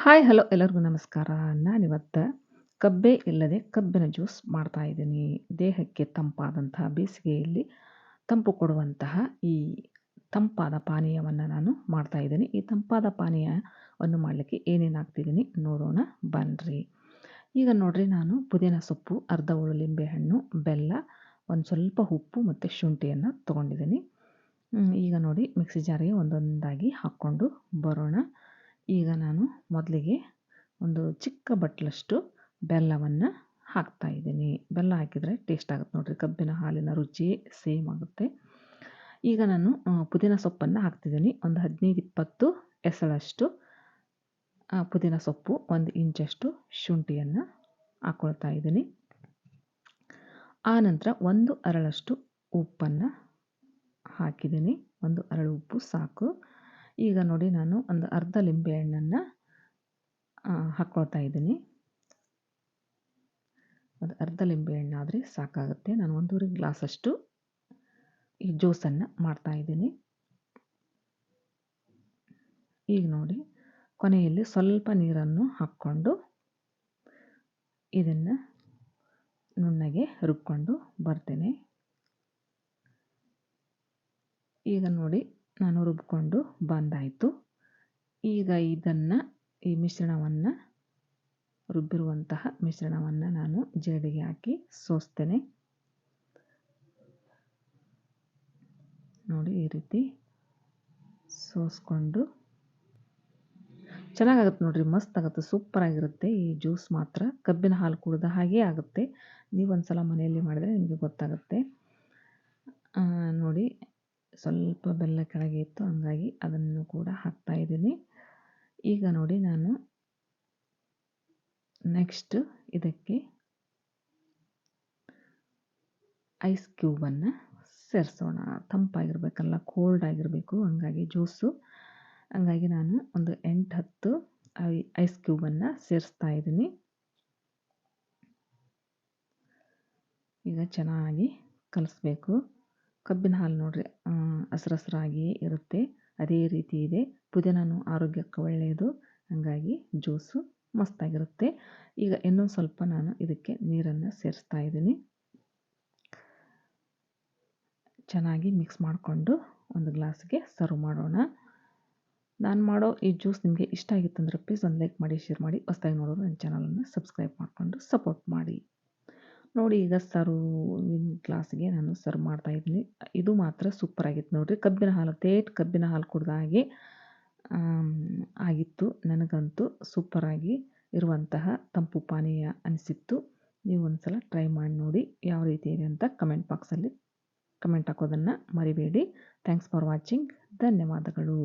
Hi hello ಎಲ್ಲರಿಗೂ ನಮಸ್ಕಾರ. ನಾನಿವತ್ತು ಕಬ್ಬೇ ಇಲ್ಲದೆ ಕಬ್ಬಿನ ಜ್ಯೂಸ್ ಮಾಡ್ತಾ ಇದ್ದೀನಿ. ದೇಹಕ್ಕೆ ತಂಪಾದಂತಹ ಬೇಸಿಗೆಯಲ್ಲಿ ತಂಪು ಕೊಡುವಂತಹ ಈ ತಂಪಾದ ಪಾನೀಯವನ್ನು ನಾನು ಮಾಡ್ತಾ ಇದ್ದೀನಿ. ಈ ತಂಪಾದ ಪಾನೀಯವನ್ನು ಮಾಡಲಿಕ್ಕೆ ಏನೇನು ಹಾಕ್ತಿದ್ದೀನಿ ನೋಡೋಣ ಬನ್ನಿರಿ. ಈಗ ನೋಡ್ರಿ, ನಾನು ಪುದೀನ ಸೊಪ್ಪು, ಅರ್ಧ ಹೋಳು ಲಿಂಬೆಹಣ್ಣು, ಬೆಲ್ಲ, ಒಂದು ಸ್ವಲ್ಪ ಉಪ್ಪು ಮತ್ತು ಶುಂಠಿಯನ್ನು ತೊಗೊಂಡಿದ್ದೀನಿ. ಈಗ ನೋಡಿ, ಮಿಕ್ಸಿ ಜಾರಿಗೆ ಒಂದೊಂದಾಗಿ ಹಾಕ್ಕೊಂಡು ಬರೋಣ. ಈಗ ನಾನು ಮೊದಲಿಗೆ ಒಂದು ಚಿಕ್ಕ ಬಟ್ಲಷ್ಟು ಬೆಲ್ಲವನ್ನು ಹಾಕ್ತಾ ಇದ್ದೀನಿ. ಬೆಲ್ಲ ಹಾಕಿದರೆ ಟೇಸ್ಟ್ ಆಗುತ್ತೆ ನೋಡಿರಿ, ಕಬ್ಬಿನ ಹಾಲಿನ ರುಚಿ ಸೇಮ್ ಆಗುತ್ತೆ. ಈಗ ನಾನು ಪುದೀನ ಸೊಪ್ಪನ್ನು ಹಾಕ್ತಿದ್ದೀನಿ. ಒಂದು 15-20 ಎಸಳಷ್ಟು ಪುದೀನ ಸೊಪ್ಪು, 1 ಇಂಚಷ್ಟು ಶುಂಠಿಯನ್ನು ಹಾಕ್ಕೊಳ್ತಾ ಇದ್ದೀನಿ. ಆನಂತರ 1 ಅರಳಷ್ಟು ಉಪ್ಪನ್ನು ಹಾಕಿದ್ದೀನಿ. 1 ಅರಳು ಉಪ್ಪು ಸಾಕು. ಈಗ ನೋಡಿ, ನಾನು ಒಂದು ಅರ್ಧ ಲಿಂಬೆಹಣ್ಣನ್ನು ಹಾಕ್ಕೊಳ್ತಾ ಇದ್ದೀನಿ. ಒಂದು ಅರ್ಧ ಲಿಂಬೆಹಣ್ಣಾದರೆ ಸಾಕಾಗುತ್ತೆ. ನಾನು 1.5 ಗ್ಲಾಸಷ್ಟು ಈ ಜ್ಯೂಸನ್ನು ಮಾಡ್ತಾ ಇದ್ದೀನಿ. ಈಗ ನೋಡಿ, ಕೊನೆಯಲ್ಲಿ ಸ್ವಲ್ಪ ನೀರನ್ನು ಹಾಕ್ಕೊಂಡು ಇದನ್ನು ನುಣ್ಣಗೆ ರುಬ್ಕೊಂಡು ಬರ್ತೇನೆ. ಈಗ ನೋಡಿ, ನಾನು ರುಬ್ಕೊಂಡು ಬಂದಾಯಿತು. ಈಗ ಈ ಮಿಶ್ರಣವನ್ನು, ರುಬ್ಬಿರುವಂತಹ ಮಿಶ್ರಣವನ್ನು ನಾನು ಜರಡಿಗೆ ಹಾಕಿ ಸೋಸ್ತೇನೆ. ನೋಡಿ, ಈ ರೀತಿ ಸೋಸ್ಕೊಂಡು ಚೆನ್ನಾಗಾಗುತ್ತೆ ನೋಡಿರಿ, ಮಸ್ತ್ ಆಗುತ್ತೆ, ಸೂಪರಾಗಿರುತ್ತೆ ಈ ಜ್ಯೂಸ್ ಮಾತ್ರ. ಕಬ್ಬಿನ ಹಾಲು ಕುಡಿದ ಹಾಗೇ ಆಗುತ್ತೆ. ನೀವು ಒಂದು ಸಲ ಮನೆಯಲ್ಲಿ ಮಾಡಿದರೆ ನಿಮಗೆ ಗೊತ್ತಾಗುತ್ತೆ. ನೋಡಿ, ಸ್ವಲ್ಪ ಬೆಲ್ಲ ಕೆಳಗೆ ಇತ್ತು, ಹಂಗಾಗಿ ಅದನ್ನು ಕೂಡ ಹಾಕ್ತಾಯಿದ್ದೀನಿ. ಈಗ ನೋಡಿ, ನಾನು ನೆಕ್ಸ್ಟ್ ಇದಕ್ಕೆ ಐಸ್ ಕ್ಯೂಬನ್ನು ಸೇರಿಸೋಣ. ತಂಪಾಗಿರಬೇಕಲ್ಲ, ಕೋಲ್ಡ್ ಆಗಿರಬೇಕು, ಹಂಗಾಗಿ ಜ್ಯೂಸು. ಹಂಗಾಗಿ ನಾನು ಒಂದು 8-10 ಐಸ್ ಕ್ಯೂಬನ್ನು ಸೇರಿಸ್ತಾ ಇದ್ದೀನಿ. ಈಗ ಚೆನ್ನಾಗಿ ಕಲಿಸ್ಬೇಕು. ಕಬ್ಬಿನ ಹಾಲು ನೋಡ್ರಿ, ಹಸ್ರಾಗಿಯೇ ಇರುತ್ತೆ, ಅದೇ ರೀತಿ ಇದೆ. ಪುದೀನನೂ ಆರೋಗ್ಯಕ್ಕೆ ಒಳ್ಳೆಯದು, ಹಾಗಾಗಿ ಜ್ಯೂಸು ಮಸ್ತಾಗಿರುತ್ತೆ. ಈಗ ಇನ್ನೊಂದು ಸ್ವಲ್ಪ ನಾನು ಇದಕ್ಕೆ ನೀರನ್ನು ಸೇರಿಸ್ತಾ ಇದ್ದೀನಿ. ಚೆನ್ನಾಗಿ ಮಿಕ್ಸ್ ಮಾಡಿಕೊಂಡು ಒಂದು ಗ್ಲಾಸ್ಗೆ ಸರ್ವ್ ಮಾಡೋಣ. ನಾನು ಮಾಡೋ ಈ ಜ್ಯೂಸ್ ನಿಮಗೆ ಇಷ್ಟ ಆಗಿತ್ತಂದ್ರೆ ಪ್ಲೀಸ್ ಒಂದು ಲೈಕ್ ಮಾಡಿ, ಶೇರ್ ಮಾಡಿ. ಹೊಸದಾಗಿ ನೋಡೋರು ನನ್ನ ಚಾನಲನ್ನು ಸಬ್ಸ್ಕ್ರೈಬ್ ಮಾಡಿಕೊಂಡು ಸಪೋರ್ಟ್ ಮಾಡಿ. ನೋಡಿ, ಈಗ ಗ್ಲಾಸ್ಗೆ ನಾನು ಸರ್ವ್ ಮಾಡ್ತಾ ಇದ್ದೀನಿ. ಇದು ಮಾತ್ರ ಸೂಪರಾಗಿತ್ತು ನೋಡಿರಿ. ಕಬ್ಬಿನ ಹಾಲು ಕುಡ್ದ ಹಾಗೆ ಆಗಿತ್ತು. ನನಗಂತೂ ಸೂಪರಾಗಿ ಇರುವಂತಹ ತಂಪು ಪಾನೀಯ ಅನಿಸಿತ್ತು. ನೀವು ಒಂದು ಸಲ ಟ್ರೈ ಮಾಡಿ ನೋಡಿ, ಯಾವ ರೀತಿ ಇದೆ ಅಂತ ಕಮೆಂಟ್ ಬಾಕ್ಸಲ್ಲಿ ಕಮೆಂಟ್ ಹಾಕೋದನ್ನು ಮರಿಬೇಡಿ. Thanks for watching. ಧನ್ಯವಾದಗಳು.